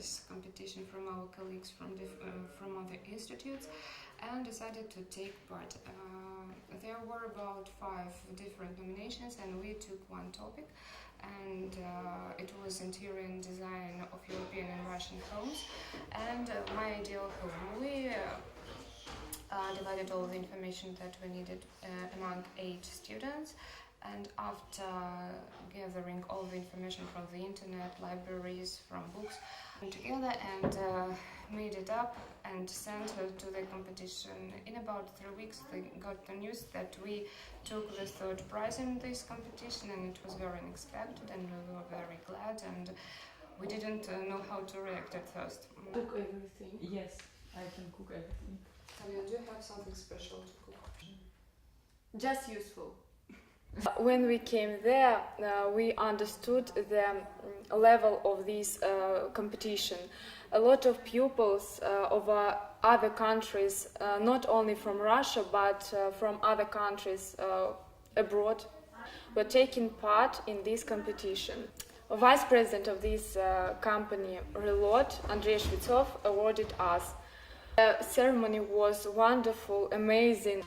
this competition from our colleagues from other institutes and decided to take part. There were about 5 different nominations and we took one topic, and it was interior and design of European and Russian homes and my ideal home. We divided all the information that we needed among 8 students, and after gathering all the information from the internet, libraries, from books, together and made it up and sent it to the competition. In about 3 weeks they got the news that we took the 3rd prize in this competition, and it was very unexpected and we were very glad, and we didn't know how to react at first. Cook everything? Yes, I can cook everything. Talia, do you have something special to cook? Just useful. When we came there, we understood the level of this competition. A lot of pupils of other countries, not only from Russia but from other countries abroad, were taking part in this competition. Vice President of this company, RSO, Andrei Shvetsov, awarded us. The ceremony was wonderful, amazing.